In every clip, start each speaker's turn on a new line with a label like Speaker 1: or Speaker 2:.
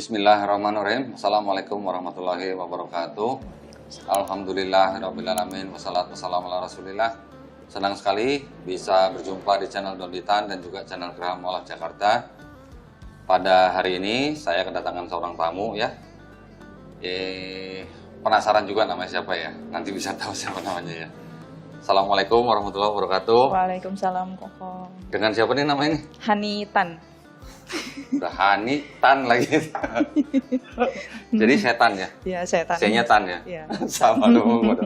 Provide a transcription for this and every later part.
Speaker 1: Bismillahirrahmanirrahim. Assalamualaikum warahmatullahi wabarakatuh. Alhamdulillahirrabbilalamin. Wassalatu wassalamu ala rasulillah. Senang sekali bisa berjumpa di channel Donditan dan juga channel Geraham Mualaf Jakarta. Pada hari ini saya kedatangan seorang tamu ya. Penasaran juga namanya siapa ya? Nanti bisa tahu siapa namanya ya. Assalamualaikum warahmatullahi wabarakatuh.
Speaker 2: Waalaikumsalam, Koko.
Speaker 1: Dengan siapa nih namanya?
Speaker 2: Hani Tan.
Speaker 1: Udah Hani Tan lagi. Jadi setan ya?
Speaker 2: Iya, setan.
Speaker 1: C-nya Tan ya?
Speaker 2: Iya.
Speaker 1: Sama dong.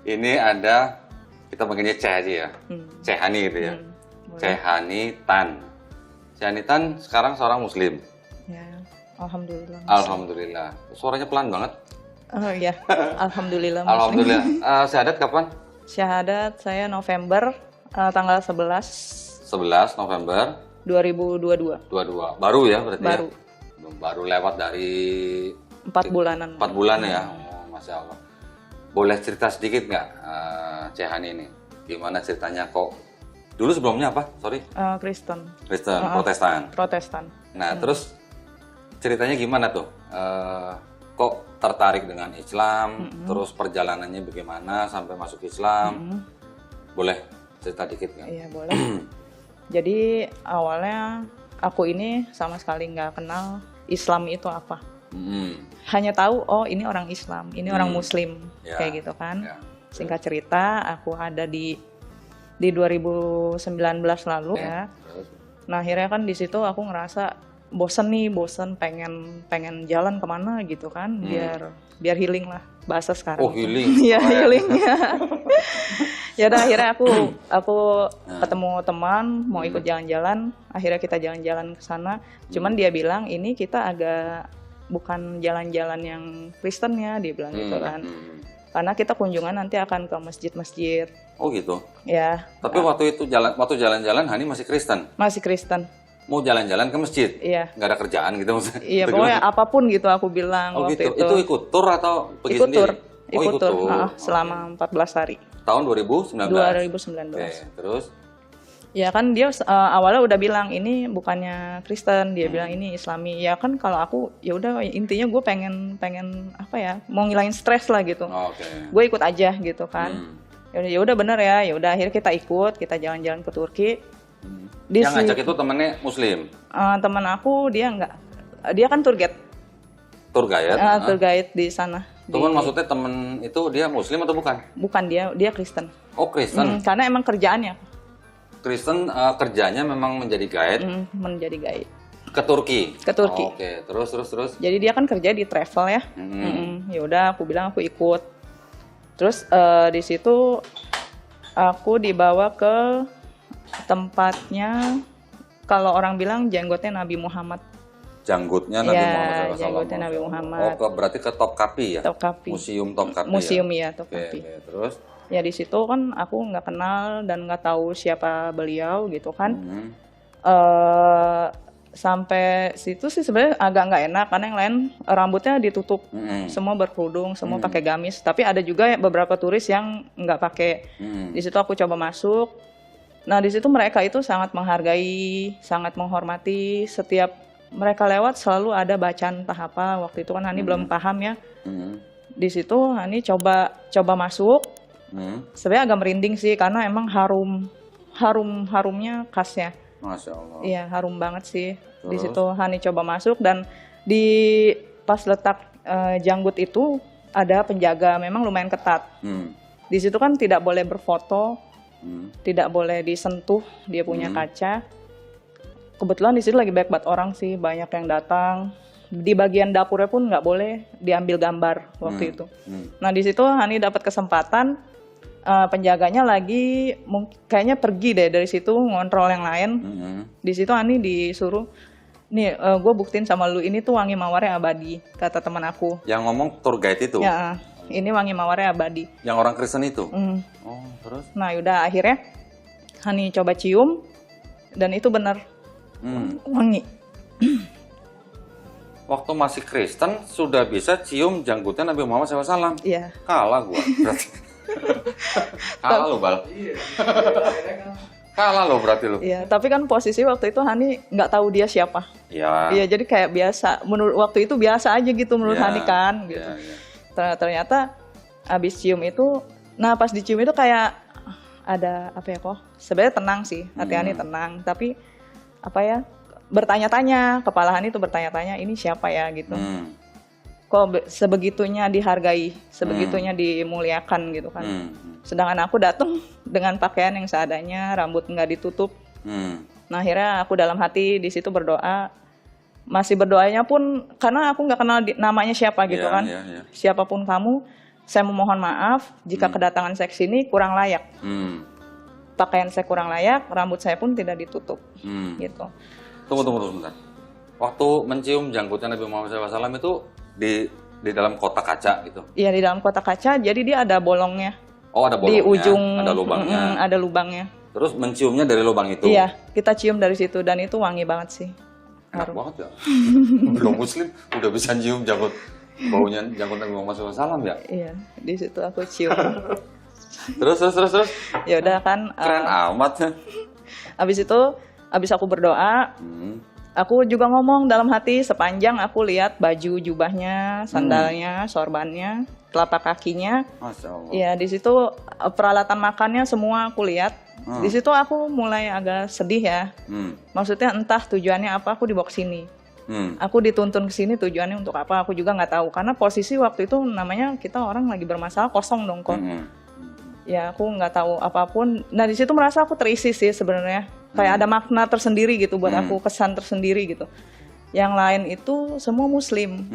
Speaker 1: Ini ada, kita panggilnya C aja ya. C Hani gitu ya. C Hani Tan. C Hani Tan sekarang seorang muslim.
Speaker 2: Ya, alhamdulillah.
Speaker 1: Alhamdulillah. Suaranya pelan banget.
Speaker 2: Oh iya, alhamdulillah. Muslim.
Speaker 1: Alhamdulillah. Syahadat kapan?
Speaker 2: Syahadat saya November tanggal 11
Speaker 1: November
Speaker 2: 2022.
Speaker 1: 22. Baru ya berarti
Speaker 2: Baru.
Speaker 1: ya? Baru lewat dari
Speaker 2: 4 bulanan.
Speaker 1: 4 bulan ya. Oh, Masya Allah. Boleh cerita sedikit nggak, C Hani ini? Gimana ceritanya kok? Dulu sebelumnya apa? Sorry?
Speaker 2: Kristen.
Speaker 1: Kristen, Protestan.
Speaker 2: Protestan.
Speaker 1: Nah, terus ceritanya gimana tuh? Kok tertarik dengan Islam? Terus perjalanannya bagaimana sampai masuk Islam? Boleh cerita dikit nggak?
Speaker 2: Iya, boleh. Jadi awalnya aku ini sama sekali nggak kenal Islam itu apa. Hanya tahu, oh ini orang Islam, ini orang Muslim,
Speaker 1: Ya,
Speaker 2: kayak gitu kan.
Speaker 1: ya.
Speaker 2: Singkat cerita, aku ada di 2019 lalu ya.
Speaker 1: Terus?
Speaker 2: Nah akhirnya kan di situ aku ngerasa bosen, pengen jalan kemana gitu kan, biar healing lah bahasa sekarang.
Speaker 1: Oh, healing.
Speaker 2: Iya,
Speaker 1: Keren.
Speaker 2: healing. Ya udah akhirnya aku ketemu teman mau ikut jalan-jalan, akhirnya kita jalan-jalan ke sana. Cuman dia bilang ini kita agak bukan jalan-jalan yang Kristen ya, dia bilang gitu kan. Karena kita kunjungan nanti akan ke masjid-masjid.
Speaker 1: Oh gitu.
Speaker 2: Ya.
Speaker 1: Tapi waktu jalan-jalan Hani masih Kristen.
Speaker 2: Masih Kristen.
Speaker 1: Mau jalan-jalan ke masjid?
Speaker 2: Iya.
Speaker 1: Nggak ada kerjaan gitu maksudnya?
Speaker 2: Iya, pokoknya apapun gitu aku bilang
Speaker 1: Oh
Speaker 2: waktu
Speaker 1: gitu.
Speaker 2: itu.
Speaker 1: Itu ikut tur atau pergi
Speaker 2: Ikut tur.
Speaker 1: sendiri? Oh,
Speaker 2: Ikut tur. Selama 14 hari.
Speaker 1: Tahun 2019?
Speaker 2: 2019.
Speaker 1: Oke, terus?
Speaker 2: Ya kan dia awalnya udah bilang ini bukannya Kristen, dia bilang ini Islami. Ya kan kalau aku ya udah intinya gue pengen apa ya, mau ngilangin stres lah gitu.
Speaker 1: Oke.
Speaker 2: Gue ikut aja gitu kan. Ya udah bener ya udah akhirnya kita jalan-jalan ke Turki.
Speaker 1: Yang ngajak itu temennya Muslim?
Speaker 2: Teman aku dia kan tour guide.
Speaker 1: Tour guide?
Speaker 2: Tour guide di sana.
Speaker 1: Cuman maksudnya temen itu dia Muslim atau bukan?
Speaker 2: Bukan, dia Kristen.
Speaker 1: Oh Kristen?
Speaker 2: Karena emang kerjaannya.
Speaker 1: Kristen kerjanya memang menjadi guide?
Speaker 2: Menjadi guide.
Speaker 1: Ke Turki?
Speaker 2: Ke Turki.
Speaker 1: Oh, oke, terus?
Speaker 2: Jadi dia kan kerja di travel ya. Ya udah aku bilang aku ikut. Terus di situ aku dibawa ke tempatnya, kalau orang bilang jenggotnya Nabi Muhammad.
Speaker 1: Janggutnya Nabi Muhammad SAW.
Speaker 2: Janggutnya Nabi Muhammad.
Speaker 1: Oh, berarti ke Topkapi ya?
Speaker 2: Topkapi.
Speaker 1: Museum Topkapi.
Speaker 2: Museum
Speaker 1: ya,
Speaker 2: Topkapi.
Speaker 1: Oke, terus?
Speaker 2: Ya di situ kan aku nggak kenal dan nggak tahu siapa beliau gitu kan. Sampai situ sih sebenarnya agak nggak enak karena yang lain rambutnya ditutup, semua berkerudung, semua pakai gamis. Tapi ada juga beberapa turis yang nggak pakai. Di situ aku coba masuk. Nah di situ mereka itu sangat menghargai, sangat menghormati. Setiap mereka lewat selalu ada bacaan entah apa. Waktu itu kan Hani belum paham ya. Di situ Hani coba masuk. Sebenarnya agak merinding sih karena emang harumnya khasnya.
Speaker 1: Masya Allah.
Speaker 2: Iya, harum banget sih. Di situ Hani coba masuk dan di pas letak janggut itu ada penjaga, memang lumayan ketat. Di situ kan tidak boleh berfoto, tidak boleh disentuh, dia punya kaca. Kebetulan di situ lagi banyak banget orang sih, banyak yang datang. Di bagian dapurnya pun nggak boleh diambil gambar waktu itu. Nah di situ Hani dapat kesempatan. Penjaganya lagi kayaknya pergi deh dari situ ngontrol yang lain. Di situ Ani disuruh, nih gue buktiin sama lu ini tuh wangi mawarnya abadi, kata teman aku.
Speaker 1: Yang ngomong tour guide itu?
Speaker 2: Ya, ini wangi mawarnya abadi.
Speaker 1: Yang orang Kristen itu? Oh, terus?
Speaker 2: Nah yaudah akhirnya Hani coba cium dan itu bener wangi.
Speaker 1: Waktu masih Kristen sudah bisa cium janggutnya Nabi Muhammad SAW?
Speaker 2: Iya.
Speaker 1: Kalah gua berarti. Kalah lu, Bal. Kalah loh berarti lo.
Speaker 2: Iya, tapi kan posisi waktu itu Hani nggak tahu dia siapa.
Speaker 1: Iya.
Speaker 2: Iya, jadi kayak biasa. Menurut waktu itu biasa aja gitu menurut
Speaker 1: Iya,
Speaker 2: Hani kan, gitu.
Speaker 1: iya, iya.
Speaker 2: Ternyata abis cium itu, nah pas dicium itu kayak ada apa ya kok? Sebenarnya tenang sih, hati Hani tenang. Tapi apa ya? Bertanya-tanya, kepala Hani itu bertanya-tanya, ini siapa ya gitu. Kok sebegitunya dihargai, sebegitunya dimuliakan gitu kan. Sedangkan aku datang dengan pakaian yang seadanya, rambut nggak ditutup. Nah akhirnya aku dalam hati di situ berdoa, masih berdoanya pun karena aku nggak kenal namanya siapa gitu kan. Siapapun kamu, saya memohon maaf jika kedatangan saya kesini kurang layak. Pakaian saya kurang layak, rambut saya pun tidak ditutup. Gitu.
Speaker 1: Tunggu sebentar. Waktu mencium janggutnya Nabi Muhammad SAW itu di dalam kotak kaca gitu?
Speaker 2: Iya di dalam kotak kaca, jadi dia ada bolongnya.
Speaker 1: Oh ada bolongnya,
Speaker 2: di ujung
Speaker 1: ada lubangnya.
Speaker 2: Ada lubangnya.
Speaker 1: Terus menciumnya dari lubang itu?
Speaker 2: Iya, kita cium dari situ dan itu wangi banget sih.
Speaker 1: Enak banget ya. Belum muslim udah bisa cium janggut, baunya janggut Nabi Muhammad SAW ya?
Speaker 2: Iya, di situ aku cium.
Speaker 1: Terus.
Speaker 2: Ya udah kan.
Speaker 1: Keren amat.
Speaker 2: Abis itu, abis aku berdoa, aku juga ngomong dalam hati sepanjang aku lihat baju jubahnya, sandalnya, sorbannya, telapak kakinya.
Speaker 1: Masya Allah.
Speaker 2: Ya di situ peralatan makannya semua aku lihat. Di situ aku mulai agak sedih ya. Maksudnya entah tujuannya apa aku dibawa ke sini. Aku dituntun ke sini tujuannya untuk apa aku juga nggak tahu. Karena posisi waktu itu namanya kita orang lagi bermasalah kosong dong kok. Ya aku nggak tahu apapun. Nah di situ merasa aku terisi sih sebenarnya. Kayak ada makna tersendiri gitu buat aku, kesan tersendiri gitu. Yang lain itu semua Muslim,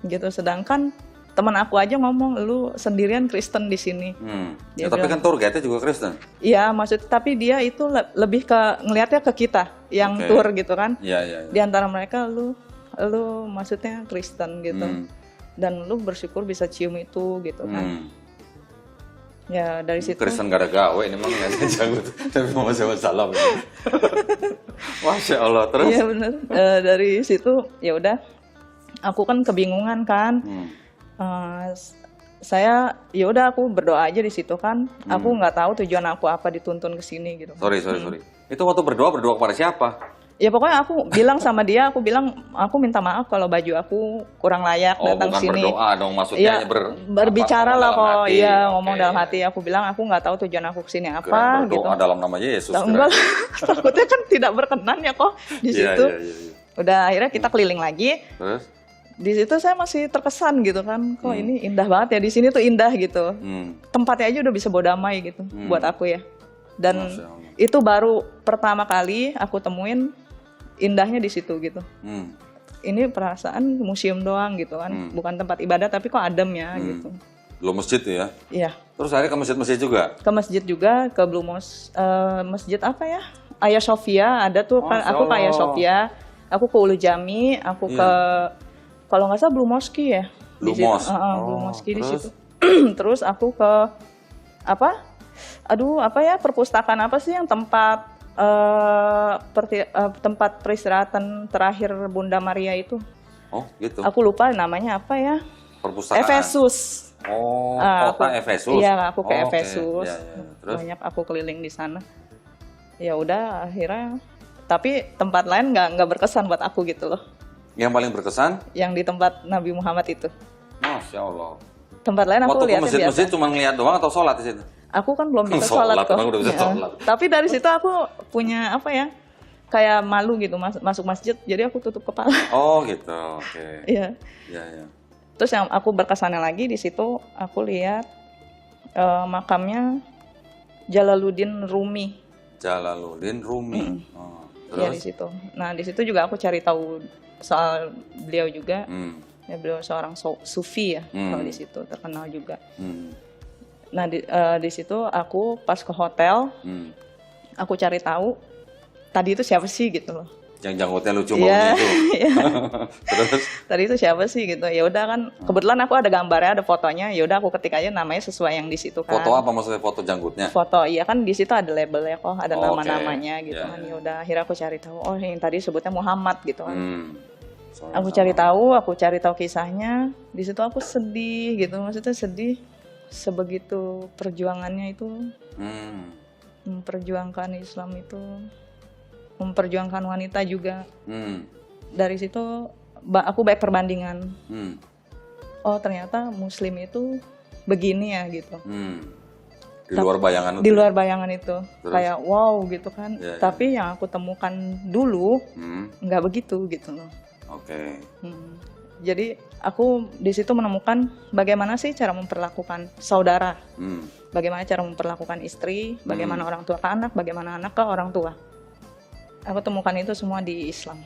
Speaker 2: gitu. Sedangkan teman aku aja ngomong, lu sendirian Kristen di sini.
Speaker 1: Ya, tapi kan tour guide-nya juga Kristen.
Speaker 2: Iya, maksud tapi dia itu lebih ke ngelihatnya ke kita yang tour gitu kan.
Speaker 1: Iya.
Speaker 2: Di antara mereka lu maksudnya Kristen gitu. Dan lu bersyukur bisa cium itu gitu kan. Ya dari situ.
Speaker 1: Kristen gak ada gawe ini memang nggak janggut Nabi Muhammad SAW. Masya Allah. Terus?
Speaker 2: Iya benar. Dari situ ya udah, aku kan kebingungan kan. Saya ya udah aku berdoa aja di situ kan. Aku nggak tahu tujuan aku apa dituntun ke sini gitu.
Speaker 1: Sorry. Itu waktu berdoa kepada siapa?
Speaker 2: Ya pokoknya aku bilang sama dia, aku minta maaf kalau baju aku kurang layak datang
Speaker 1: bukan
Speaker 2: sini.
Speaker 1: Berdoa dong maksudnya.
Speaker 2: Ya, berbicara lah kok. Iya, ngomong dalam
Speaker 1: ya.
Speaker 2: hati. Aku bilang aku nggak tahu tujuan aku kesini apa.
Speaker 1: Berdoa
Speaker 2: gitu.
Speaker 1: dalam nama Yesus.
Speaker 2: Enggak, takutnya kan tidak berkenan ya kok di situ.
Speaker 1: Iya.
Speaker 2: Udah akhirnya kita keliling lagi.
Speaker 1: Terus?
Speaker 2: Di situ saya masih terkesan gitu kan. Kok ini indah banget ya, di sini tuh indah gitu. Tempatnya aja udah bisa bawa damai gitu buat aku ya. Dan itu baru pertama kali aku temuin indahnya di situ gitu. Ini perasaan museum doang gitu kan, bukan tempat ibadah tapi kok adem ya gitu.
Speaker 1: Belum masjid ya?
Speaker 2: Iya.
Speaker 1: Terus akhirnya ke masjid juga?
Speaker 2: Ke masjid juga, ke Blue Mosque, masjid apa ya? Hagia Sophia ada tuh kan, aku ke Hagia Sophia, aku ke Ulu Jami, aku ke kalau nggak salah Blue Mosque ya.
Speaker 1: Blue Mosque.
Speaker 2: Blue Mosque di situ. Terus aku ke apa? Aduh apa ya, perpustakaan apa sih yang tempat tempat peristirahatan terakhir Bunda Maria itu.
Speaker 1: Oh gitu.
Speaker 2: Aku lupa namanya apa ya.
Speaker 1: Perpustakaan.
Speaker 2: Efesus.
Speaker 1: Oh, kota Efesus.
Speaker 2: Iya, aku ke Efesus.
Speaker 1: Ya. Terus?
Speaker 2: Banyak aku keliling di sana. Ya udah akhirnya. Tapi tempat lain nggak berkesan buat aku gitu loh.
Speaker 1: Yang paling berkesan?
Speaker 2: Yang di tempat Nabi Muhammad itu.
Speaker 1: Masya Allah.
Speaker 2: Tempat lain aku lihatnya biasa.
Speaker 1: Waktu ke masjid cuma ngeliat doang atau sholat di situ?
Speaker 2: Aku kan belum bisa sholat kok.
Speaker 1: Udah bisa sholat.
Speaker 2: Tapi dari situ aku punya apa ya, kayak malu gitu masuk masjid, jadi aku tutup kepala.
Speaker 1: Oh gitu, oke.
Speaker 2: Iya.
Speaker 1: Iya.
Speaker 2: Terus yang aku berkesannya lagi di situ, aku lihat makamnya Jalaluddin Rumi.
Speaker 1: Jalaluddin Rumi.
Speaker 2: Terus? Ya di situ. Nah di situ juga aku cari tahu soal beliau juga. Ya beliau seorang sufi ya, kalau di situ terkenal juga. Nah di situ aku pas ke hotel, aku cari tahu tadi itu siapa sih gitu loh.
Speaker 1: Yang janggutnya lucu baunya itu.
Speaker 2: Iya.
Speaker 1: Terus?
Speaker 2: Tadi itu siapa sih gitu. Ya udah kan kebetulan aku ada gambarnya, ada fotonya. Ya udah aku ketik aja namanya sesuai yang di situ kan.
Speaker 1: Foto apa maksudnya, foto janggutnya?
Speaker 2: Foto, iya kan di situ ada labelnya kok, ada nama-namanya gitu kan. Ya udah akhirnya aku cari tahu. Oh yang tadi sebutnya Muhammad gitu kan. Aku cari tahu kisahnya. Di situ aku sedih gitu, maksudnya sedih sebegitu perjuangannya itu. Memperjuangkan Islam itu memperjuangkan wanita juga. Dari situ aku baik perbandingan. Oh ternyata Muslim itu begini ya gitu.
Speaker 1: Di luar bayangan itu.
Speaker 2: Di luar bayangan itu.
Speaker 1: Terus?
Speaker 2: Kayak wow gitu kan.
Speaker 1: Ya,
Speaker 2: Tapi yang aku temukan dulu nggak begitu gitu loh.
Speaker 1: Oke.
Speaker 2: Jadi aku di situ menemukan bagaimana sih cara memperlakukan saudara, bagaimana cara memperlakukan istri, bagaimana orang tua ke anak, bagaimana anak ke orang tua. Aku temukan itu semua di Islam.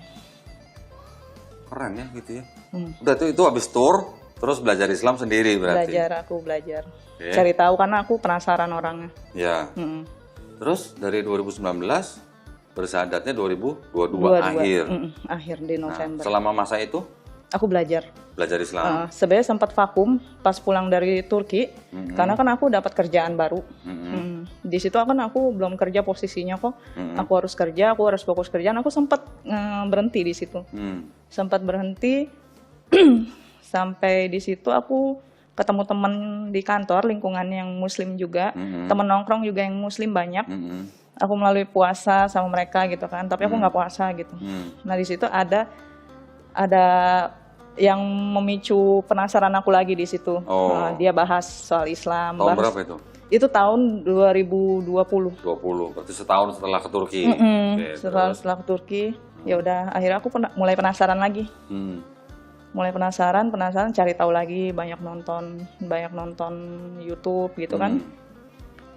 Speaker 1: Keren ya gitu ya. Udah itu habis tour, terus belajar Islam sendiri berarti.
Speaker 2: Aku belajar.
Speaker 1: Oke.
Speaker 2: Cari tahu karena aku penasaran orangnya.
Speaker 1: Ya. Terus dari 2019 bersyahadatnya 2022 akhir.
Speaker 2: Akhir di November.
Speaker 1: Selama masa itu
Speaker 2: Aku belajar
Speaker 1: Islam.
Speaker 2: Sebenarnya sempat vakum pas pulang dari Turki karena kan aku dapat kerjaan baru. Di situ kan aku belum kerja posisinya kok. Aku harus kerja, aku harus fokus kerjaan. Aku sempat berhenti di situ. Sempat berhenti sampai di situ aku ketemu teman di kantor lingkungan yang Muslim juga, teman nongkrong juga yang Muslim banyak. Aku melalui puasa sama mereka gitu kan, tapi aku nggak puasa gitu. Nah di situ ada yang memicu penasaran aku lagi di situ. Dia bahas soal Islam.
Speaker 1: Tahun berapa itu?
Speaker 2: Itu tahun 2020.
Speaker 1: 20, berarti setahun setelah ke Turki.
Speaker 2: Setelah ke Turki, ya udah akhirnya aku mulai penasaran lagi. Mulai penasaran, cari tahu lagi, banyak nonton YouTube gitu kan.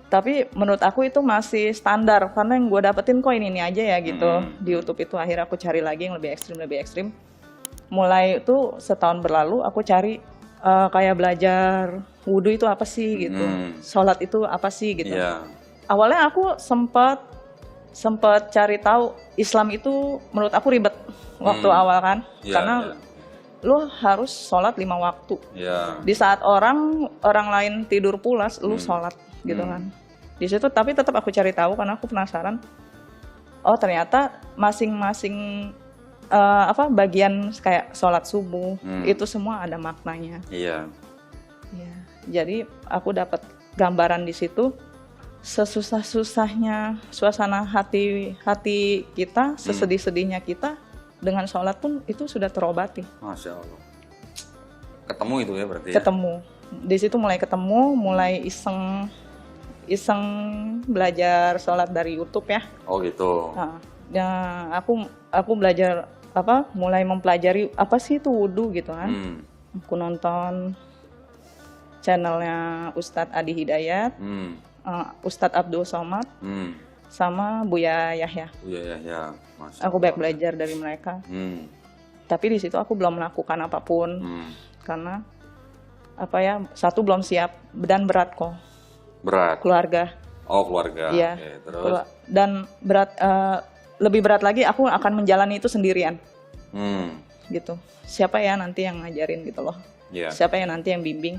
Speaker 2: Tapi menurut aku itu masih standar karena yang gue dapetin kok ini aja ya gitu. Di YouTube itu akhirnya aku cari lagi yang lebih ekstrim. Mulai itu setahun berlalu aku cari kayak belajar wudhu itu apa sih gitu, sholat itu apa sih gitu. Awalnya aku sempat cari tahu Islam itu menurut aku ribet waktu awal kan, karena lu harus sholat 5 waktu. Di saat orang lain tidur pulas, lu sholat gitu kan. Di situ tapi tetap aku cari tahu karena aku penasaran. Oh ternyata masing-masing bagian kayak sholat subuh itu semua ada maknanya. Jadi aku dapat gambaran di situ sesusah-susahnya suasana hati kita, sesedih-sedihnya kita dengan sholat pun itu sudah terobati.
Speaker 1: Masya Allah. Ketemu itu ya berarti.
Speaker 2: Ketemu. Di situ mulai ketemu, mulai iseng belajar sholat dari YouTube ya.
Speaker 1: Oh gitu.
Speaker 2: Nah, aku belajar mulai mempelajari apa sih itu wudhu gitu kan. Aku nonton channelnya Ustadz Adi Hidayat, Ustadz Abdul Somad, sama Buya Yahya. Aku banyak belajar dari mereka. Tapi di situ aku belum melakukan apapun karena satu belum siap dan berat kok.
Speaker 1: Berat.
Speaker 2: Keluarga.
Speaker 1: Oh keluarga.
Speaker 2: Iya.
Speaker 1: Oke, terus.
Speaker 2: Dan berat. Lebih berat lagi aku akan menjalani itu sendirian. Gitu. Siapa ya nanti yang ngajarin gitu loh. Siapa ya nanti yang bimbing.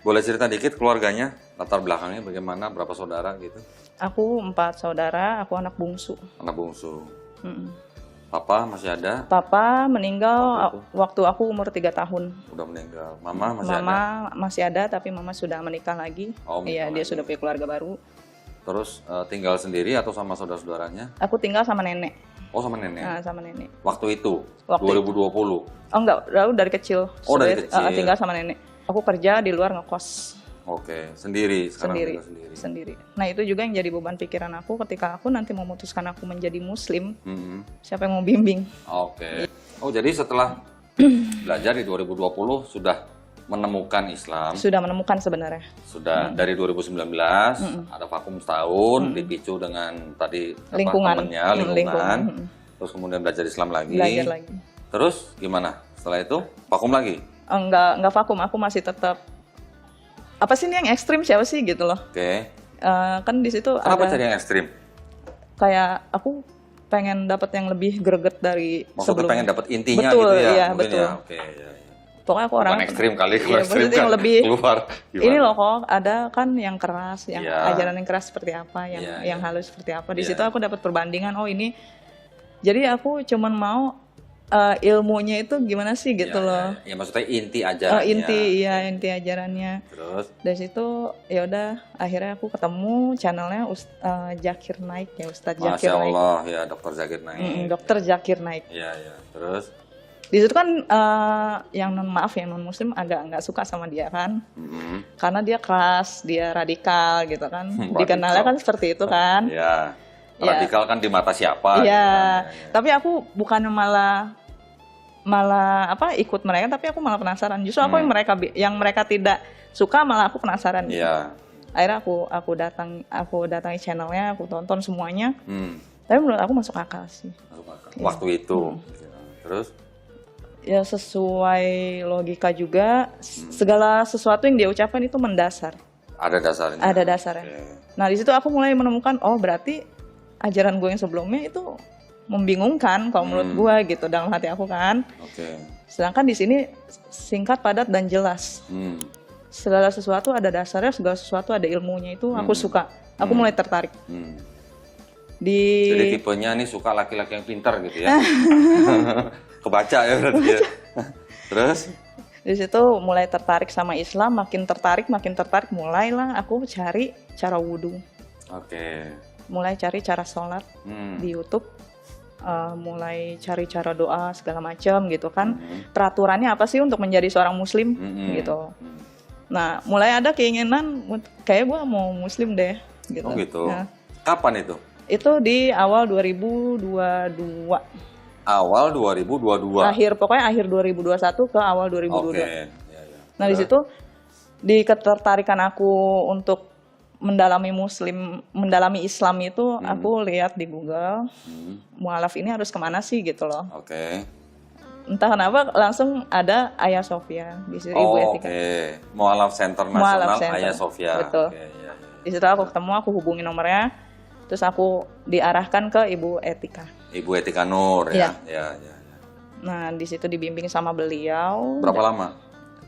Speaker 1: Boleh cerita dikit keluarganya, latar belakangnya bagaimana, berapa saudara gitu?
Speaker 2: Aku 4 saudara, aku anak bungsu.
Speaker 1: Anak bungsu. Papa masih ada?
Speaker 2: Papa meninggal waktu aku umur 3 tahun.
Speaker 1: Udah meninggal. Mama masih ada?
Speaker 2: Mama masih ada, tapi mama sudah menikah lagi. Iya, dia sudah punya keluarga baru.
Speaker 1: Terus tinggal sendiri atau sama saudara-saudaranya?
Speaker 2: Aku tinggal sama nenek.
Speaker 1: Oh sama nenek?
Speaker 2: Nah, sama nenek.
Speaker 1: Waktu itu? 2020?
Speaker 2: Oh enggak, dari kecil.
Speaker 1: Dari kecil?
Speaker 2: Tinggal sama nenek. Aku kerja di luar ngekos.
Speaker 1: Oke, sendiri? Sekarang
Speaker 2: sendiri. Nah itu juga yang jadi beban pikiran aku ketika aku nanti memutuskan aku menjadi muslim. Siapa yang mau bimbing?
Speaker 1: Oke. Oh jadi setelah belajar di 2020 sudah menemukan Islam? Sudah
Speaker 2: menemukan sebenarnya.
Speaker 1: Sudah dari 2019 ada vakum setahun dipicu dengan tadi
Speaker 2: lingkungan.
Speaker 1: Terus kemudian belajar Islam lagi.
Speaker 2: Belajar lagi.
Speaker 1: Terus gimana? Setelah itu vakum lagi?
Speaker 2: Enggak vakum, aku masih tetap. Apa sih ini yang ekstrim siapa sih gitu loh?
Speaker 1: Oke.
Speaker 2: Kan di situ
Speaker 1: kenapa cari yang ekstrim?
Speaker 2: Kayak aku pengen dapat yang lebih greget dari
Speaker 1: sebelumnya.
Speaker 2: Maksudnya
Speaker 1: pengen dapat intinya
Speaker 2: betul,
Speaker 1: gitu ya?
Speaker 2: Iya, betul.
Speaker 1: Ya. Oke, ya.
Speaker 2: Pokoknya aku orang
Speaker 1: ekstrim kali,
Speaker 2: ekstrim kan yang lebih
Speaker 1: keluar. Gimana?
Speaker 2: Ini loh kok ada kan yang keras, yang ajaran yang keras seperti apa, yang halus seperti apa. Di situ aku dapat perbandingan. Oh ini, jadi aku cuman mau ilmunya itu gimana sih gitu loh.
Speaker 1: Ya, maksudnya inti ajarannya.
Speaker 2: Inti ajarannya.
Speaker 1: Terus
Speaker 2: dari situ ya udah akhirnya aku ketemu channelnya Zakir Naik ya, Ustadz Zakir
Speaker 1: Masya
Speaker 2: Naik.
Speaker 1: Allah ya, Dokter Zakir Naik.
Speaker 2: Dokter Zakir Naik.
Speaker 1: Iya. Terus
Speaker 2: di situ kan yang non muslim agak nggak suka sama dia kan, karena dia keras, dia radikal gitu kan. Dikenalnya kan seperti itu kan.
Speaker 1: Ya, radikal kan di mata siapa?
Speaker 2: Iya.
Speaker 1: Gitu kan.
Speaker 2: Tapi aku bukan malah ikut mereka, tapi aku malah penasaran. Justru aku yang mereka tidak suka malah aku penasaran.
Speaker 1: Iya.
Speaker 2: Akhirnya aku datangi channelnya, aku tonton semuanya. Tapi menurut aku masuk akal sih.
Speaker 1: Waktu itu. Terus?
Speaker 2: Ya sesuai logika juga, segala sesuatu yang dia ucapkan itu mendasar.
Speaker 1: Ada dasarnya.
Speaker 2: Ada dasarnya. Okay. Nah di situ aku mulai menemukan, oh berarti ajaran gue yang sebelumnya itu membingungkan kalau menurut gue gitu dalam hati aku kan.
Speaker 1: Okay.
Speaker 2: Sedangkan di sini singkat, padat dan jelas. Segala sesuatu ada dasarnya, segala sesuatu ada ilmunya, itu aku suka. Aku mulai tertarik.
Speaker 1: Jadi tipenya nih suka laki-laki yang pintar gitu ya. Kebaca ya berarti ya. Terus?
Speaker 2: Di situ mulai tertarik sama Islam, makin tertarik, mulailah aku cari cara wudhu.
Speaker 1: Oke.
Speaker 2: Mulai cari cara sholat di YouTube, mulai cari cara doa segala macam gitu kan. Peraturannya apa sih untuk menjadi seorang muslim gitu. Nah, mulai ada keinginan kayak gue mau muslim deh gitu.
Speaker 1: Oh gitu.
Speaker 2: Nah,
Speaker 1: kapan itu?
Speaker 2: Itu di awal 2022.
Speaker 1: Awal 2022.
Speaker 2: Pokoknya akhir 2021 ke awal 2022.
Speaker 1: Oke.
Speaker 2: Nah, di situ di ketertarikan aku untuk mendalami Islam itu aku lihat di Google, mualaf ini harus kemana sih gitu loh.
Speaker 1: Oke.
Speaker 2: Entah kenapa langsung ada Ayah Sofia di situ, Ibu Etika.
Speaker 1: Oke. Mualaf Center Nasional Ayah Sofia.
Speaker 2: Betul. Di situ aku ketemu, aku hubungi nomornya, terus aku diarahkan ke Ibu Etika.
Speaker 1: Ibu Etika Nur ya. Ya.
Speaker 2: Nah, di situ dibimbing sama beliau.
Speaker 1: Berapa lama?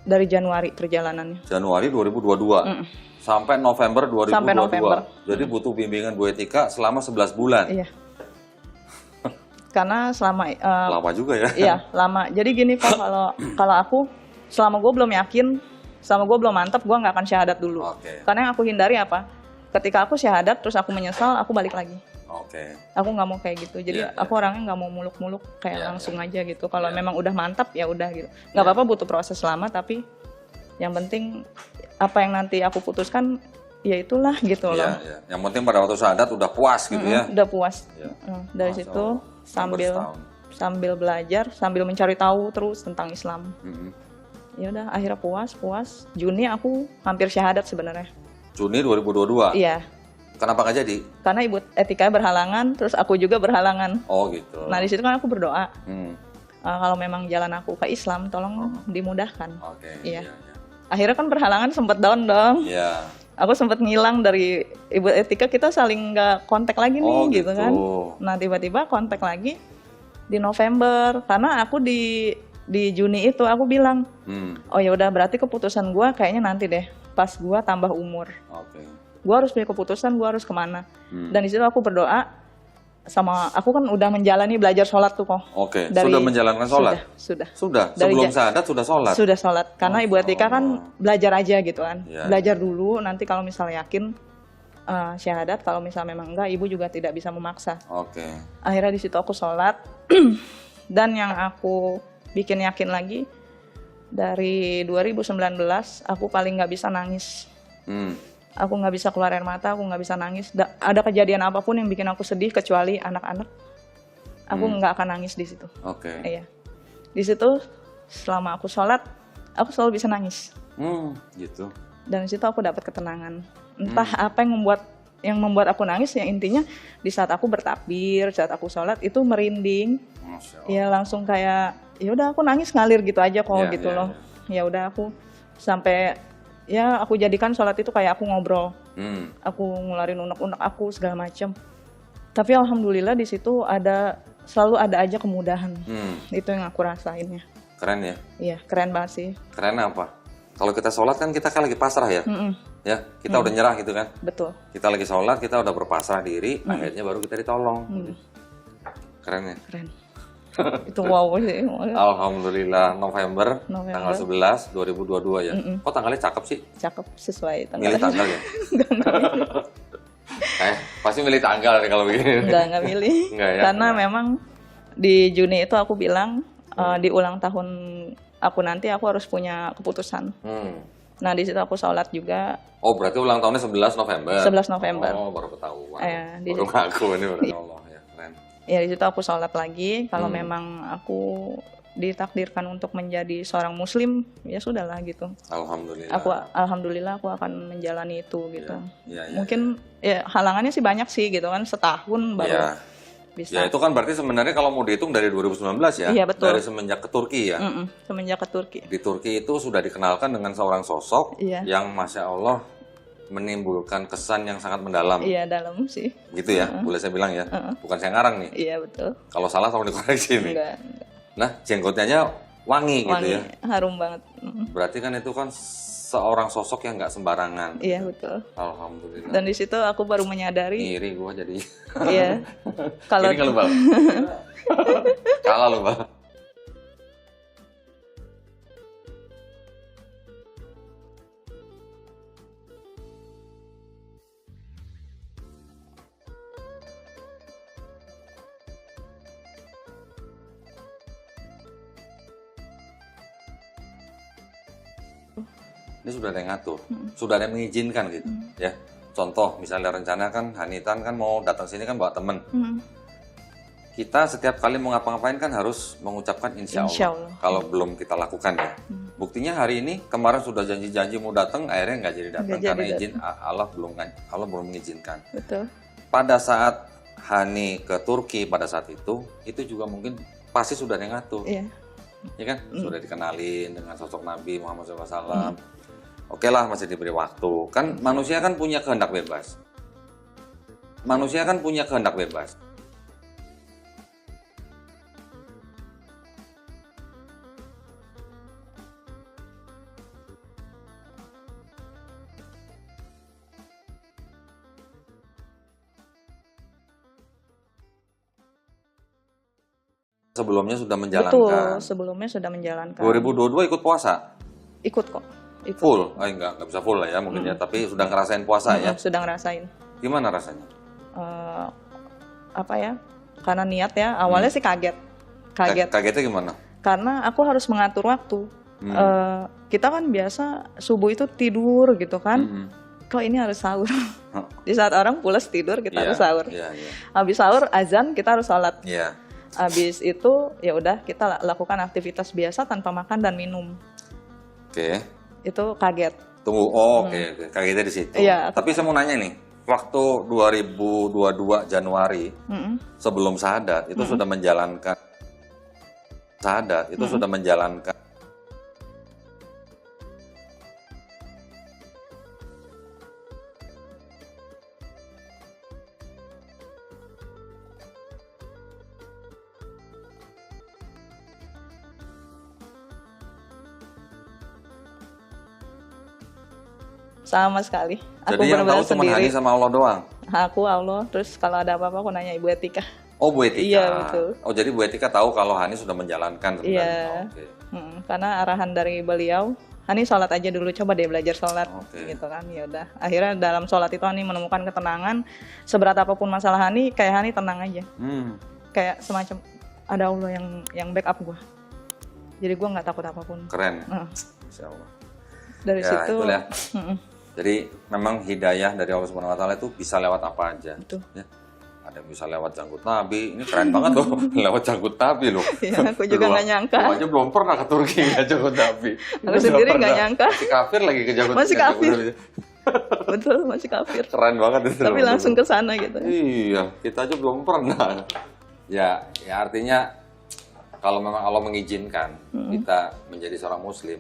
Speaker 2: Dari Januari perjalanannya.
Speaker 1: Januari 2022. Sampai November 2022.
Speaker 2: Sampai November.
Speaker 1: Jadi butuh bimbingan Bu Etika selama 11 bulan.
Speaker 2: Iya. Karena selama
Speaker 1: lama juga ya.
Speaker 2: Iya, lama. Jadi gini Pak, kalau aku selama gue belum yakin, selama gue belum mantap, gue nggak akan syahadat dulu. Karena yang aku hindari apa? Ketika aku syahadat terus aku menyesal, aku balik lagi. Aku nggak mau kayak gitu. Jadi aku orangnya nggak mau muluk-muluk kayak langsung aja gitu. Kalau memang udah mantap ya udah gitu. Nggak apa-apa butuh proses lama, tapi yang penting apa yang nanti aku putuskan ya itulah gitu loh.
Speaker 1: Yang penting pada waktu syahadat udah puas gitu ya.
Speaker 2: Udah puas. Dari situ sambil belajar, sambil mencari tahu terus tentang Islam. Ya udah akhirnya puas. Juni aku hampir syahadat sebenarnya.
Speaker 1: Juni 2022.
Speaker 2: Iya.
Speaker 1: Kenapa nggak jadi?
Speaker 2: Karena Ibu Etika berhalangan, terus aku juga berhalangan.
Speaker 1: Oh gitu.
Speaker 2: Nah di situ kan aku berdoa. Kalau memang jalan aku ke Islam, tolong dimudahkan. Iya. Akhirnya kan berhalangan, sempat down dong.
Speaker 1: Iya.
Speaker 2: Aku sempat ngilang dari Ibu Etika, kita saling nggak kontak lagi nih gitu kan. Nah tiba-tiba kontak lagi di November, karena aku di Juni itu aku bilang, oh ya udah berarti keputusan gue kayaknya nanti deh, pas gue tambah umur. Gue harus punya keputusan, gue harus kemana. Dan di situ aku berdoa sama, aku kan udah menjalani belajar sholat tuh kok.
Speaker 1: Sudah menjalankan sholat? Sudah. Sebelum syahadat sudah sholat? Sudah
Speaker 2: sholat, karena Ibu Etika kan belajar aja gitu kan. Belajar dulu, nanti kalau misalnya yakin syahadat, kalau misalnya memang enggak, Ibu juga tidak bisa memaksa. Akhirnya di situ aku sholat. Dan yang aku bikin yakin lagi, dari 2019 aku paling nggak bisa nangis. Aku nggak bisa keluar air mata, aku nggak bisa nangis. Ada kejadian apapun yang bikin aku sedih kecuali anak-anak, aku nggak akan nangis di situ. Iya. Di situ selama aku sholat, aku selalu bisa nangis.
Speaker 1: Gitu.
Speaker 2: Dan di situ aku dapat ketenangan. Entah apa yang membuat aku nangis, yang intinya di saat aku bertakbir, saat aku sholat itu merinding. Ya langsung kayak, ya udah aku nangis ngalir gitu aja kok gitu loh. Ya udah aku sampai aku jadikan sholat itu kayak aku ngobrol. Aku ngeluarin unek-unek aku segala macam. Tapi alhamdulillah di situ selalu ada aja kemudahan. Itu yang aku rasainnya.
Speaker 1: Keren ya?
Speaker 2: Iya, keren banget sih.
Speaker 1: Keren apa? Kalau kita sholat kan kita kan lagi pasrah ya? Ya, kita udah nyerah gitu kan?
Speaker 2: Betul.
Speaker 1: Kita lagi sholat, kita udah berpasrah diri, akhirnya baru kita ditolong. Keren ya?
Speaker 2: Keren. Itu wow sih.
Speaker 1: Alhamdulillah November,
Speaker 2: November.
Speaker 1: tanggal 11 2022 ya. Kok tanggalnya cakep sih?
Speaker 2: Cakep sesuai
Speaker 1: Milih
Speaker 2: tanggal.
Speaker 1: tanggal ya? Pasti milih tanggal nih kalau begini.
Speaker 2: Enggak milih.
Speaker 1: Enggak ya?
Speaker 2: Karena memang di Juni itu aku bilang di ulang tahun aku nanti aku harus punya keputusan. Nah di situ aku sholat juga.
Speaker 1: Oh berarti ulang tahunnya 11 November?
Speaker 2: 11 November.
Speaker 1: Oh baru ketahuan.
Speaker 2: Di
Speaker 1: baru
Speaker 2: situ.
Speaker 1: ngaku ini udah Allah ya keren.
Speaker 2: Ya di situ aku sholat lagi. Kalau memang aku ditakdirkan untuk menjadi seorang muslim, ya sudahlah gitu.
Speaker 1: Alhamdulillah.
Speaker 2: Alhamdulillah aku akan menjalani itu gitu.
Speaker 1: Ya,
Speaker 2: Mungkin ya halangannya sih banyak sih gitu kan, setahun baru bisa.
Speaker 1: Ya itu kan berarti sebenarnya kalau mau dihitung dari 2019 ya.
Speaker 2: Iya betul.
Speaker 1: Dari semenjak ke Turki ya.
Speaker 2: Semenjak ke Turki.
Speaker 1: Di Turki itu sudah dikenalkan dengan seorang sosok yang masya Allah menimbulkan kesan yang sangat mendalam.
Speaker 2: Iya dalam sih.
Speaker 1: Gitu ya, boleh saya bilang ya. Bukan saya ngarang nih.
Speaker 2: Iya betul.
Speaker 1: Kalau salah tolong dikoreksi nih.
Speaker 2: Enggak.
Speaker 1: Nah, jenggotnya wangi gitu ya.
Speaker 2: Harum banget.
Speaker 1: Berarti kan itu kan seorang sosok yang nggak sembarangan.
Speaker 2: Iya betul.
Speaker 1: Alhamdulillah.
Speaker 2: Dan di situ aku baru menyadari.
Speaker 1: Iri gua jadi.
Speaker 2: Iya.
Speaker 1: Ini kalau Bang. Kalah lu Bang. Ini sudah ada yang ngatur, sudah ada yang mengizinkan gitu, ya. Contoh, misalnya rencana kan Hanitan kan mau datang sini kan bawa temen. Kita setiap kali mau ngapa-ngapain kan harus mengucapkan insya Allah. Kalau belum kita lakukan ya. Buktinya hari ini kemarin sudah janji-janji mau datang, akhirnya nggak jadi datang karena izin Allah belum mengizinkan.
Speaker 2: Betul.
Speaker 1: Pada saat Hani ke Turki pada saat itu juga mungkin pasti sudah ada yang ngatur.
Speaker 2: Iya.
Speaker 1: Ya kan? Sudah dikenalin dengan sosok Nabi Muhammad SAW. Oke lah, masih diberi waktu. Kan manusia kan punya kehendak bebas. Manusia kan punya kehendak bebas. Sebelumnya sudah menjalankan.
Speaker 2: Betul, sebelumnya sudah menjalankan.
Speaker 1: 2022 ikut puasa?
Speaker 2: Ikut kok. Ikut.
Speaker 1: Full? Enggak bisa full lah ya mungkin ya, tapi sudah ngerasain puasa ya?
Speaker 2: Sudah ngerasain.
Speaker 1: Gimana rasanya?
Speaker 2: Apa ya? Karena niat ya, awalnya sih kaget.
Speaker 1: Kagetnya gimana?
Speaker 2: Karena aku harus mengatur waktu. Kita kan biasa subuh itu tidur gitu kan. Kok ini harus sahur? Di saat orang pulas tidur, kita harus sahur. Habis sahur, azan, kita harus sholat. Habis itu ya udah kita lakukan aktivitas biasa tanpa makan dan minum.
Speaker 1: Oke.
Speaker 2: Itu kaget.
Speaker 1: Tunggu, oke. Kagetnya di situ.
Speaker 2: Iya.
Speaker 1: Tapi saya mau nanya nih, waktu 2022 Januari sebelum syahadat itu sudah menjalankan sudah menjalankan
Speaker 2: sama sekali.
Speaker 1: Jadi yang tahu cuma Hani sama Allah doang?
Speaker 2: Aku, Allah, terus kalau ada apa-apa aku nanya Ibu Etika.
Speaker 1: Oh, Bu Etika.
Speaker 2: Iya, betul.
Speaker 1: Oh, jadi Bu Etika tahu kalau Hani sudah menjalankan sebenarnya.
Speaker 2: Iya. Karena arahan dari beliau, Hani sholat aja dulu, coba deh belajar sholat. Gitu kan, ya udah. Akhirnya dalam sholat itu Hani menemukan ketenangan. Seberat apapun masalah Hani, kayak Hani tenang aja. Kayak semacam ada Allah yang backup gue. Jadi gue nggak takut apapun.
Speaker 1: Keren. Insya Allah.
Speaker 2: Dari situ.
Speaker 1: Itulah. Jadi memang hidayah dari Allah Subhanahu Wa Taala itu bisa lewat apa aja. Ya. Ada yang bisa lewat janggut Nabi. Ini keren banget loh, lewat janggut Nabi loh.
Speaker 2: Iya, aku juga nggak nyangka.
Speaker 1: Aku aja belum pernah ke Turki ya janggut Nabi.
Speaker 2: Aku sendiri nggak nyangka.
Speaker 1: Masih kafir lagi ke janggut.
Speaker 2: Masih kafir. Betul, masih kafir.
Speaker 1: Keren banget itu.
Speaker 2: Tapi langsung ke sana gitu.
Speaker 1: Iya, kita aja belum pernah. Ya artinya kalau memang Allah mengizinkan kita menjadi seorang Muslim,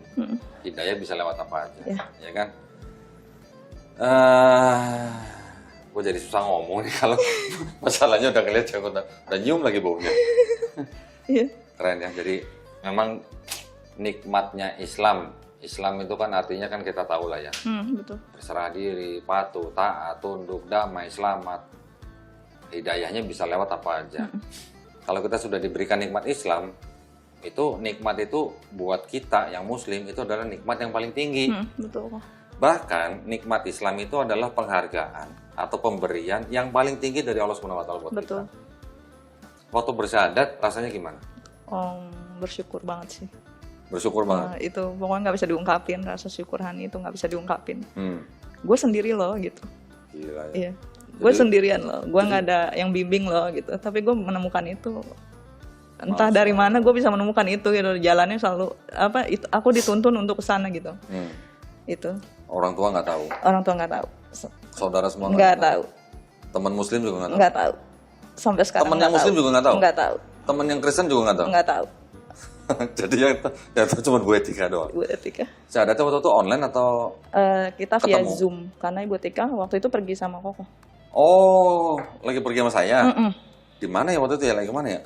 Speaker 1: hidayah bisa lewat apa aja, ya kan? Gue jadi susah ngomong nih kalau masalahnya udah ngeliat janggut, udah nyium lagi baunya. Keren ya, jadi memang nikmatnya Islam itu kan artinya kan kita tahu lah ya.
Speaker 2: Betul.
Speaker 1: Berserah diri, patuh, taat, tunduk, damai, selamat. Hidayahnya bisa lewat apa aja. kalau kita sudah diberikan nikmat Islam, itu nikmat itu buat kita yang Muslim itu adalah nikmat yang paling tinggi.
Speaker 2: Betul.
Speaker 1: Bahkan nikmat Islam itu adalah penghargaan atau pemberian yang paling tinggi dari Allah Subhanahu wa taala buat
Speaker 2: Betul.
Speaker 1: kita. Waktu bersyahadat rasanya gimana?
Speaker 2: Bersyukur banget sih.
Speaker 1: Bersyukur banget.
Speaker 2: Itu pokoknya nggak bisa diungkapin, rasa syukur Hani itu nggak bisa diungkapin. Gue sendiri loh gitu.
Speaker 1: Gila ya.
Speaker 2: Iya. Gue sendirian loh. Gue nggak ada yang bimbing loh gitu. Tapi gue menemukan itu. Entah dari mana gue bisa menemukan itu gitu. Jalannya selalu aku dituntun untuk kesana gitu. Itu.
Speaker 1: Orang tua nggak tahu.
Speaker 2: Orang tua nggak tahu.
Speaker 1: Saudara semua
Speaker 2: nggak tahu.
Speaker 1: Teman Muslim juga nggak tahu.
Speaker 2: Nggak tahu. Sampai sekarang.
Speaker 1: Teman yang Muslim juga nggak tahu.
Speaker 2: Nggak tahu.
Speaker 1: Teman yang Kristen juga nggak tahu.
Speaker 2: Nggak tahu.
Speaker 1: Jadi yang tahu cuma Bu Etika doang.
Speaker 2: Bu Etika.
Speaker 1: Syahadatnya waktu itu online atau?
Speaker 2: Kita via
Speaker 1: ketemu?
Speaker 2: Zoom karena Ibu Etika waktu itu pergi sama Koko.
Speaker 1: Oh, lagi pergi sama saya. Di mana ya waktu itu ya? Lagi kemana ya?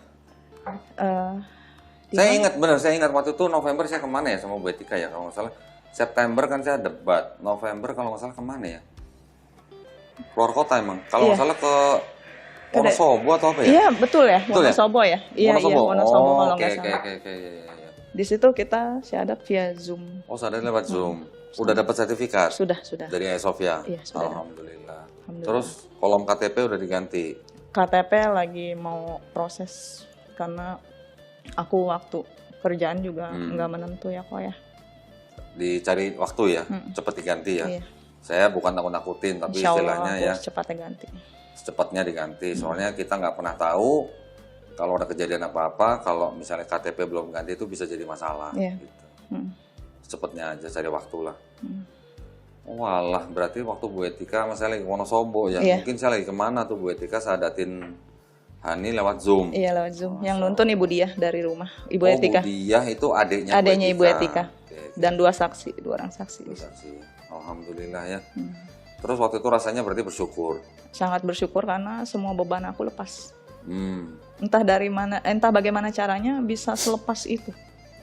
Speaker 1: Saya ingat benar, saya ingat waktu itu November saya kemana ya sama Bu Etika ya kalau nggak salah. September kan saya debat, November kalau nggak salah kemana ya? Keluar kota emang. Kalau nggak salah ke Wonosobo atau apa ya?
Speaker 2: Iya betul ya,
Speaker 1: Betul ya?
Speaker 2: Wonosobo ya. Iya Wonosobo kalau nggak salah.
Speaker 1: Oke.
Speaker 2: Di situ kita syahadat via Zoom.
Speaker 1: Oh, syahadat lewat Zoom. Udah dapat sertifikat?
Speaker 2: Sudah.
Speaker 1: Dari Ayah Sofia?
Speaker 2: Iya, sudah.
Speaker 1: Alhamdulillah. Terus kolom KTP udah diganti?
Speaker 2: KTP lagi mau proses karena aku waktu kerjaan juga nggak menentu ya kok ya.
Speaker 1: Dicari waktu ya, cepet diganti ya.
Speaker 2: Iya.
Speaker 1: Saya bukan takut-takutin, tapi
Speaker 2: Insya Allah
Speaker 1: istilahnya ya
Speaker 2: secepatnya ganti.
Speaker 1: Secepatnya diganti. Soalnya kita nggak pernah tahu kalau ada kejadian apa-apa, kalau misalnya KTP belum ganti itu bisa jadi masalah.
Speaker 2: Iya.
Speaker 1: Gitu. Secepatnya aja cari waktu lah. Walah, berarti waktu Bu Etika saya lagi Wonosobo ya.
Speaker 2: Iya.
Speaker 1: Mungkin saya lagi kemana tuh Bu Etika sadatin Hani lewat Zoom.
Speaker 2: Iya lewat Zoom. Yang nonton Ibu Diah dari rumah. Ibu Etika.
Speaker 1: Bu Diah itu adiknya
Speaker 2: Ibu Etika.
Speaker 1: Oke.
Speaker 2: Dan dua orang saksi.
Speaker 1: Alhamdulillah ya. Terus waktu itu rasanya berarti bersyukur.
Speaker 2: Sangat bersyukur karena semua beban aku lepas. Entah dari mana, entah bagaimana caranya bisa selepas itu.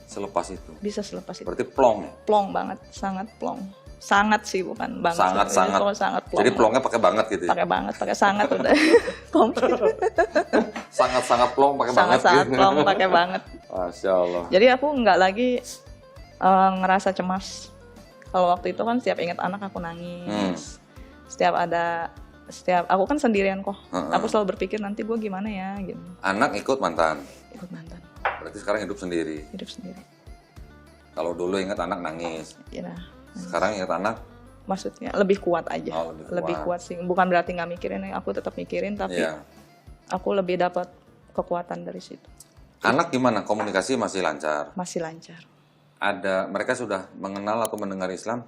Speaker 1: Selepas itu.
Speaker 2: Bisa selepas itu.
Speaker 1: Berarti plong ya?
Speaker 2: Plong banget, sangat plong. Sangat sih bukan banget. Sangat plong.
Speaker 1: Jadi plongnya pakai banget gitu ya?
Speaker 2: Pakai banget, pakai sangat udah. Komplit.
Speaker 1: Sangat plong pakai banget.
Speaker 2: Sangat plong pakai banget.
Speaker 1: Masya Allah.
Speaker 2: Jadi aku nggak lagi ngerasa cemas. Kalau waktu itu kan setiap ingat anak aku nangis. Setiap aku kan sendirian kok. Aku selalu berpikir nanti gue gimana ya gitu.
Speaker 1: Anak ikut mantan.
Speaker 2: Ikut mantan.
Speaker 1: Berarti sekarang hidup sendiri.
Speaker 2: Hidup sendiri.
Speaker 1: Kalau dulu ingat anak nangis.
Speaker 2: Iya.
Speaker 1: Sekarang ingat anak.
Speaker 2: Maksudnya lebih kuat aja.
Speaker 1: Oh,
Speaker 2: lebih kuat sih. Bukan berarti nggak mikirin, aku tetap mikirin tapi aku lebih dapat kekuatan dari situ.
Speaker 1: Anak gimana? Komunikasi masih lancar?
Speaker 2: Masih lancar.
Speaker 1: Mereka sudah mengenal atau mendengar Islam?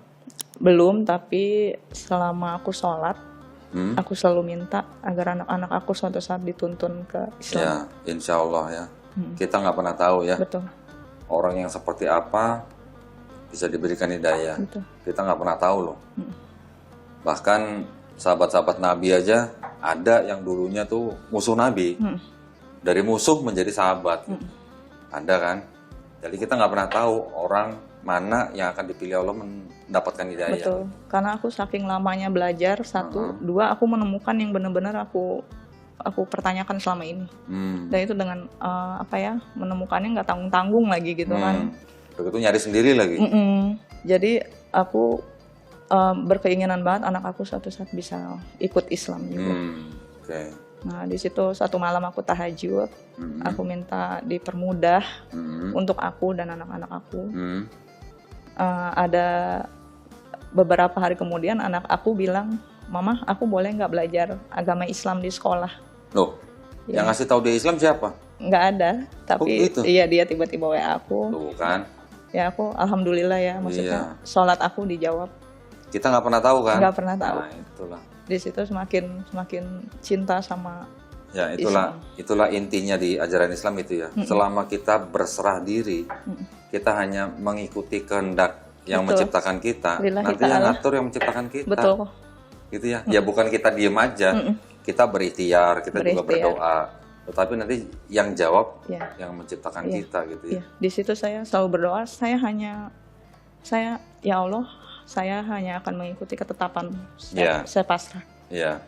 Speaker 2: Belum, tapi selama aku sholat, aku selalu minta agar anak-anak aku suatu saat dituntun ke Islam.
Speaker 1: Ya, insya Allah ya. Kita nggak pernah tahu ya.
Speaker 2: Betul.
Speaker 1: Orang yang seperti apa bisa diberikan hidayah.
Speaker 2: Betul.
Speaker 1: Kita nggak pernah tahu loh. Bahkan sahabat-sahabat Nabi aja ada yang dulunya tuh musuh Nabi. Dari musuh menjadi sahabat. Ada kan? Jadi kita nggak pernah tahu orang mana yang akan dipilih Allah mendapatkan hidayah.
Speaker 2: Betul. Karena aku saking lamanya belajar, dua aku menemukan yang benar-benar aku pertanyakan selama ini. Dan itu dengan menemukannya nggak tanggung-tanggung lagi gitu kan.
Speaker 1: Begitu nyari sendiri lagi.
Speaker 2: Jadi aku berkeinginan banget anak aku suatu saat bisa ikut Islam juga.
Speaker 1: Okay.
Speaker 2: Nah di situ satu malam aku tahajud, aku minta dipermudah untuk aku dan anak-anak aku. Ada beberapa hari kemudian anak aku bilang, Mama, aku boleh nggak belajar agama Islam di sekolah?
Speaker 1: Loh, yang ngasih tahu dia Islam siapa?
Speaker 2: Nggak ada, tapi iya dia tiba-tiba WA aku.
Speaker 1: Tuh kan?
Speaker 2: Ya aku alhamdulillah ya, maksudnya sholat aku dijawab.
Speaker 1: Kita nggak pernah tahu kan?
Speaker 2: Nggak pernah tahu.
Speaker 1: Nah, itulah.
Speaker 2: Di situ semakin cinta sama
Speaker 1: ya itulah intinya di ajaran Islam itu ya. Selama kita berserah diri, kita hanya mengikuti kehendak yang menciptakan kita. Nanti yang ngatur yang menciptakan kita.
Speaker 2: Betul.
Speaker 1: Gitu ya. Ya bukan kita diem aja. Kita berikhtiar, kita juga berdoa. Tetapi nanti yang jawab yang menciptakan kita gitu ya.
Speaker 2: Di situ saya selalu berdoa, ya Allah, saya hanya akan mengikuti ketetapan. Saya pasrah.
Speaker 1: Iya.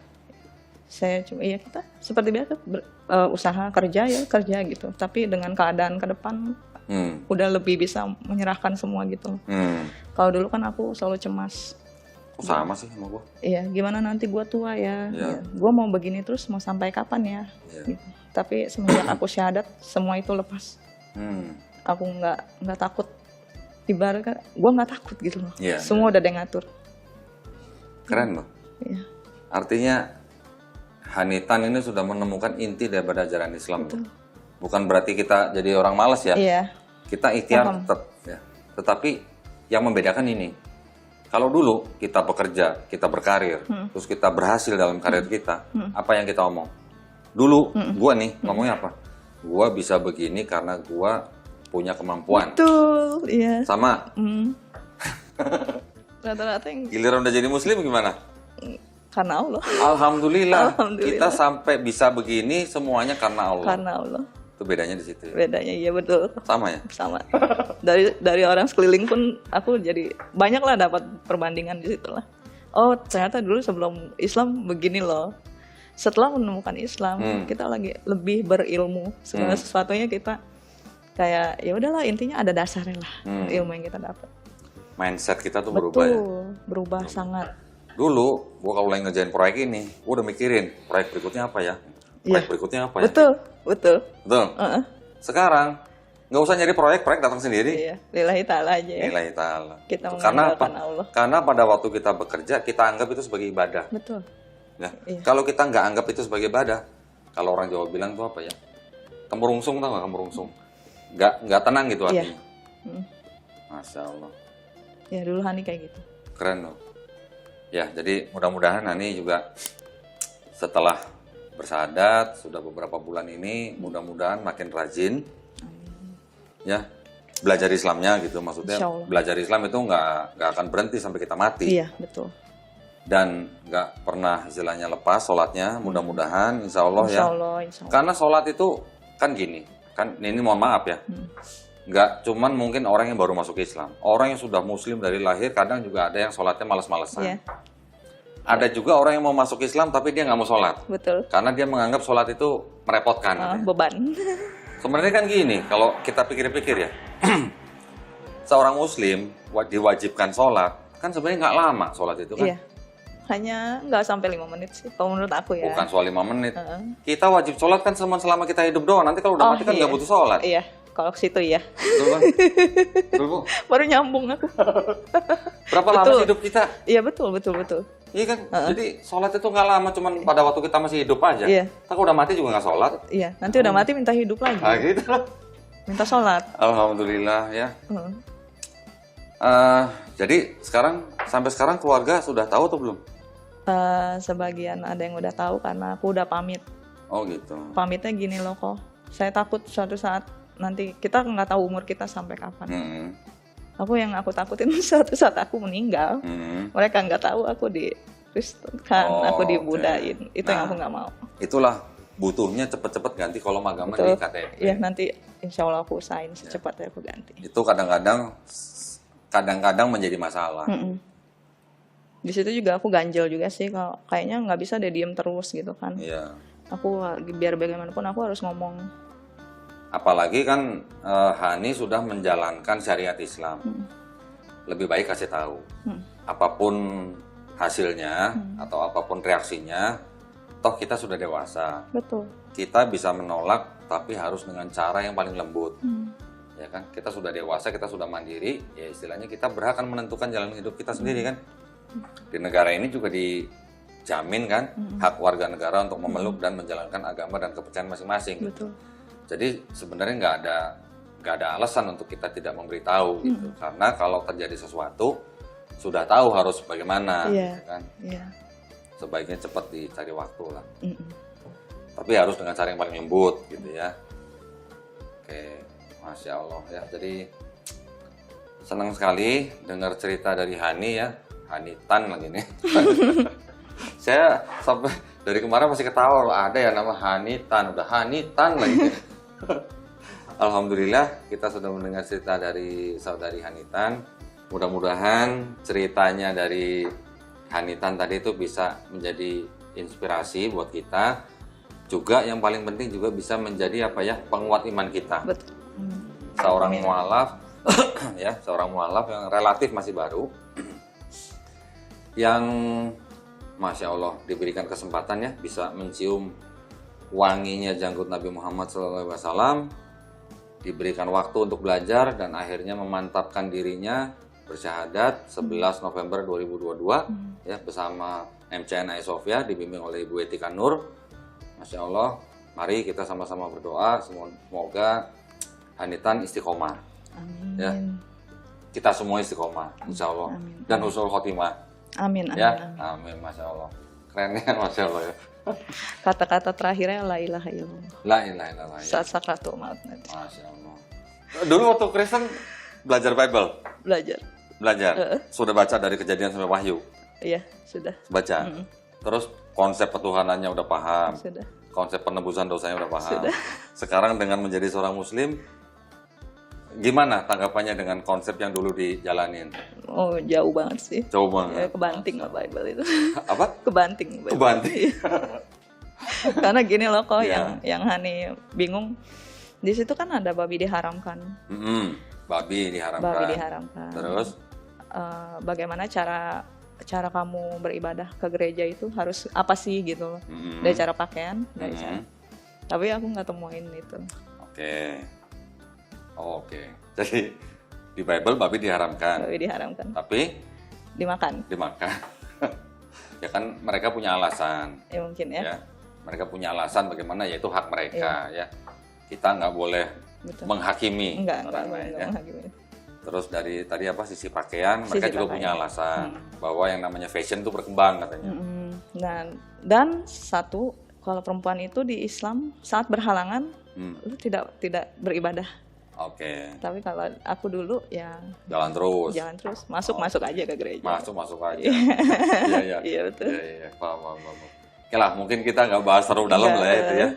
Speaker 2: Saya cuma kita seperti biasa usaha kerja gitu. Tapi dengan keadaan ke depan udah lebih bisa menyerahkan semua gitu. Kalau dulu kan aku selalu cemas.
Speaker 1: Sama sih sama gue.
Speaker 2: Iya, gimana nanti gue tua ya. Gue mau begini terus mau sampai kapan ya. Gitu. Tapi semenjak aku syahadat semua itu lepas. Aku nggak takut. Ibaratnya gue nggak takut gitu loh. Semua udah ada yang ngatur.
Speaker 1: Keren loh. Iya. Artinya Hanitan ini sudah menemukan inti daripada ajaran Islam. Bukan berarti kita jadi orang malas ya.
Speaker 2: Iya.
Speaker 1: Kita ikhtiar tetap ya. Tetapi yang membedakan ini. Kalau dulu kita bekerja, kita berkarir, terus kita berhasil dalam karir kita, apa yang kita omong? Dulu gua nih ngomongnya apa? Gua bisa begini karena gua punya kemampuan.
Speaker 2: Betul, iya.
Speaker 1: Sama.
Speaker 2: Rata-rata yang
Speaker 1: Giliran udah jadi muslim gimana?
Speaker 2: karena Allah.
Speaker 1: Alhamdulillah.
Speaker 2: Alhamdulillah.
Speaker 1: Kita sampai bisa begini semuanya karena Allah.
Speaker 2: Karena Allah.
Speaker 1: Itu bedanya di situ.
Speaker 2: Bedanya iya betul.
Speaker 1: Sama ya?
Speaker 2: Sama. Dari orang sekeliling pun aku jadi banyak lah dapat perbandingan di situ lah. Oh ternyata dulu sebelum Islam begini loh. Setelah menemukan Islam kita lagi lebih berilmu. Segala sesuatunya kita kayak ya udahlah intinya ada dasarnya lah ilmu yang kita dapat.
Speaker 1: Mindset kita tuh berubah ya.
Speaker 2: Berubah sangat.
Speaker 1: Dulu gua kalau lagi ngerjain proyek ini, gua udah mikirin proyek berikutnya apa ya? Proyek berikutnya apa ya?
Speaker 2: Betul.
Speaker 1: Sekarang nggak usah nyari proyek datang sendiri.
Speaker 2: Iya, lillahi ta'ala aja ya.
Speaker 1: Lillahi ta'ala.
Speaker 2: Kita
Speaker 1: Karena apa?
Speaker 2: Allah.
Speaker 1: Karena pada waktu kita bekerja, kita anggap itu sebagai ibadah.
Speaker 2: Betul.
Speaker 1: Ya. Iya. Kalau kita nggak anggap itu sebagai ibadah, kalau orang Jawa bilang tuh apa ya? Kemurungsung, tau nggak kemurungsung? Nggak tenang gitu hatinya. Masya Allah.
Speaker 2: Ya dulu Hani kayak gitu.
Speaker 1: Keren loh. Ya, jadi mudah-mudahan Hani juga setelah bersyahadat sudah beberapa bulan ini mudah-mudahan makin rajin ya belajar Islamnya gitu, maksudnya belajar Islam itu nggak akan berhenti sampai kita mati.
Speaker 2: Iya betul.
Speaker 1: Dan nggak pernah istilahnya lepas sholatnya, mudah-mudahan insya Allah ya.
Speaker 2: Insya Allah.
Speaker 1: Karena sholat itu kan gini, kan ini mohon maaf ya, nggak cuman mungkin orang yang baru masuk Islam, orang yang sudah Muslim dari lahir kadang juga ada yang sholatnya malas-malesan. Ada juga orang yang mau masuk Islam tapi dia nggak mau sholat.
Speaker 2: Betul.
Speaker 1: Karena dia menganggap sholat itu merepotkan.
Speaker 2: Beban.
Speaker 1: Sebenarnya kan gini, kalau kita pikir-pikir ya, seorang Muslim diwajibkan sholat, kan sebenarnya nggak lama sholat itu kan.
Speaker 2: Iya. Hanya nggak sampai 5 menit sih, kalau menurut aku ya.
Speaker 1: Bukan soal 5 menit. Kita wajib sholat kan selama kita hidup doang. Nanti kalau udah mati kan nggak butuh sholat.
Speaker 2: Iya, kalau ke situ ya.
Speaker 1: Betul kan? Betul, Bu?
Speaker 2: Baru nyambung aku.
Speaker 1: Berapa lama sih hidup kita?
Speaker 2: Iya betul.
Speaker 1: Iya kan? Jadi sholat itu nggak lama, cuman pada waktu kita masih hidup aja.
Speaker 2: Iya.
Speaker 1: Kalau udah mati juga nggak sholat.
Speaker 2: Iya, nanti udah mati minta hidup lagi.
Speaker 1: Nah gitu lah.
Speaker 2: Minta sholat.
Speaker 1: Alhamdulillah ya. Jadi sampai sekarang keluarga sudah tahu atau belum?
Speaker 2: Sebagian ada yang udah tahu karena aku udah pamit.
Speaker 1: Oh gitu.
Speaker 2: Pamitnya gini loh kok. Saya takut suatu saat nanti kita nggak tahu umur kita sampai kapan. Yang aku takutin suatu saat aku meninggal. Mereka nggak tahu aku di Kristenkan, aku dibudain. Itu yang aku nggak mau.
Speaker 1: Itulah butuhnya cepet-cepet ganti kolom agama di KTP.
Speaker 2: Iya nanti insya Allah aku usahain secepatnya aku ganti.
Speaker 1: Itu kadang-kadang menjadi masalah.
Speaker 2: Di situ juga aku ganjel juga sih, kalau kayaknya nggak bisa deh diem terus gitu kan.
Speaker 1: Iya.
Speaker 2: Aku biar bagaimanapun aku harus ngomong.
Speaker 1: Apalagi kan Hani sudah menjalankan syariat Islam. Lebih baik kasih tahu. Apapun hasilnya atau apapun reaksinya, toh kita sudah dewasa.
Speaker 2: Betul. Kita
Speaker 1: bisa menolak, tapi harus dengan cara yang paling lembut. Ya kan, kita sudah dewasa, kita sudah mandiri, ya istilahnya kita berhak kan menentukan jalan hidup kita sendiri kan. Di negara ini juga dijamin kan hak warga negara untuk memeluk dan menjalankan agama dan kepercayaan masing-masing.
Speaker 2: Betul.
Speaker 1: Jadi sebenarnya nggak ada alasan untuk kita tidak memberitahu gitu. Karena kalau terjadi sesuatu sudah tahu harus bagaimana, gitu kan. Sebaiknya cepat dicari waktu lah. Tapi harus dengan cara yang paling lembut gitu ya. Oke, Masya Allah ya. Jadi senang sekali dengar cerita dari Hani ya. Hanitan lagi nih. Saya sampai dari kemarin masih ketawa loh, ada ya nama Hanitan, udah Hanitan lagi. Alhamdulillah kita sudah mendengar cerita dari saudari Hanitan. Mudah-mudahan ceritanya dari Hanitan tadi itu bisa menjadi inspirasi buat kita. Juga yang paling penting juga bisa menjadi apa ya, penguat iman kita.
Speaker 2: Betul.
Speaker 1: Seorang mualaf ya, seorang mualaf yang relatif masih baru yang Masya Allah diberikan kesempatan ya bisa mencium wanginya janggut Nabi Muhammad SAW, diberikan waktu untuk belajar dan akhirnya memantapkan dirinya bersyahadat 11 November 2022 ya bersama MCN Ayasofya dibimbing oleh Ibu Etika Nur. Masya Allah, mari kita sama-sama berdoa semoga Hanitan istiqomah.
Speaker 2: Amin.
Speaker 1: Ya, kita semua istiqomah, Insya Allah.
Speaker 2: Amin.
Speaker 1: Dan husnul khotimah.
Speaker 2: Amin.
Speaker 1: Ya, amin, Masya Allah. Keren ya, Masya Allah ya.
Speaker 2: Kata-kata terakhirnya la ilaha illallah.
Speaker 1: La ilaha illallah. Ya.
Speaker 2: Saat sakratul maut nanti.
Speaker 1: Masya Allah. Dulu waktu Kristen belajar Bible? Belajar. Sudah baca dari Kejadian sampai Wahyu?
Speaker 2: Iya, sudah.
Speaker 1: Baca. Terus konsep ketuhanannya udah paham.
Speaker 2: Sudah.
Speaker 1: Konsep penebusan dosanya udah paham.
Speaker 2: Sudah.
Speaker 1: Sekarang dengan menjadi seorang Muslim, gimana tanggapannya dengan konsep yang dulu dijalanin?
Speaker 2: Oh, jauh banget sih.
Speaker 1: Jauh banget.
Speaker 2: Ya, kebanting lah Bible itu.
Speaker 1: Apa?
Speaker 2: Kebanting. Bible.
Speaker 1: Kebanting.
Speaker 2: Karena gini loh kok
Speaker 1: Iya.
Speaker 2: yang Hani bingung. Di situ kan ada babi diharamkan.
Speaker 1: Babi diharamkan.
Speaker 2: Babi diharamkan.
Speaker 1: Terus?
Speaker 2: Bagaimana cara kamu beribadah ke gereja itu harus apa sih gitu loh. Dari cara pakaian, dari cara. Tapi aku nggak temuin itu.
Speaker 1: Oke. Oke. Jadi di Bible babi diharamkan.
Speaker 2: Babi diharamkan.
Speaker 1: Tapi
Speaker 2: Dimakan.
Speaker 1: Ya kan mereka punya alasan.
Speaker 2: Ya mungkin ya.
Speaker 1: Ya. Mereka punya alasan bagaimana, yaitu hak mereka ya. Kita nggak boleh
Speaker 2: Betul.
Speaker 1: menghakimi
Speaker 2: Enggak
Speaker 1: orang lain ya.
Speaker 2: menghakimi.
Speaker 1: Terus dari tadi apa sisi pakaian, mereka
Speaker 2: Sisi
Speaker 1: juga
Speaker 2: pakaian.
Speaker 1: punya alasan bahwa yang namanya fashion itu berkembang katanya.
Speaker 2: Dan satu, kalau perempuan itu di Islam saat berhalangan itu tidak beribadah.
Speaker 1: Oke.
Speaker 2: Tapi kalau aku dulu ya
Speaker 1: Jalan terus.
Speaker 2: jalan terus, masuk aja ke gereja.
Speaker 1: Masuk aja. Iya.
Speaker 2: Iya betul.
Speaker 1: Iya. Paham. Oke lah, mungkin kita nggak bahas terlalu dalam lah ya itu ya.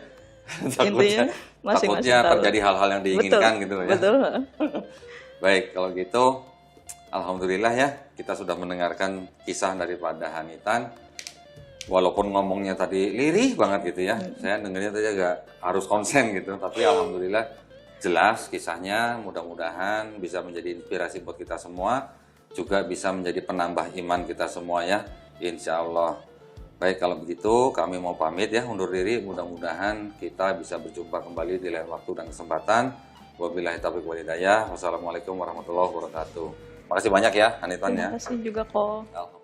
Speaker 2: Intinya masing-masing
Speaker 1: takutnya
Speaker 2: tahu.
Speaker 1: terjadi hal-hal yang diinginkan
Speaker 2: Betul,
Speaker 1: gitu ya.
Speaker 2: Betul.
Speaker 1: Baik, kalau gitu alhamdulillah ya kita sudah mendengarkan kisah daripada Hanitan. Walaupun ngomongnya tadi lirih banget gitu ya. Saya dengarnya tadi agak harus konsen gitu, tapi alhamdulillah jelas kisahnya, mudah-mudahan bisa menjadi inspirasi buat kita semua, juga bisa menjadi penambah iman kita semua ya, insya Allah. Baik, kalau begitu kami mau pamit ya, undur diri, mudah-mudahan kita bisa berjumpa kembali di lain waktu dan kesempatan. Wabillahi taufiq wal hidayah. Wassalamualaikum warahmatullahi wabarakatuh. Makasih banyak ya Hanitan ya.
Speaker 2: Terima kasih juga kok.
Speaker 1: Alhamdulillah.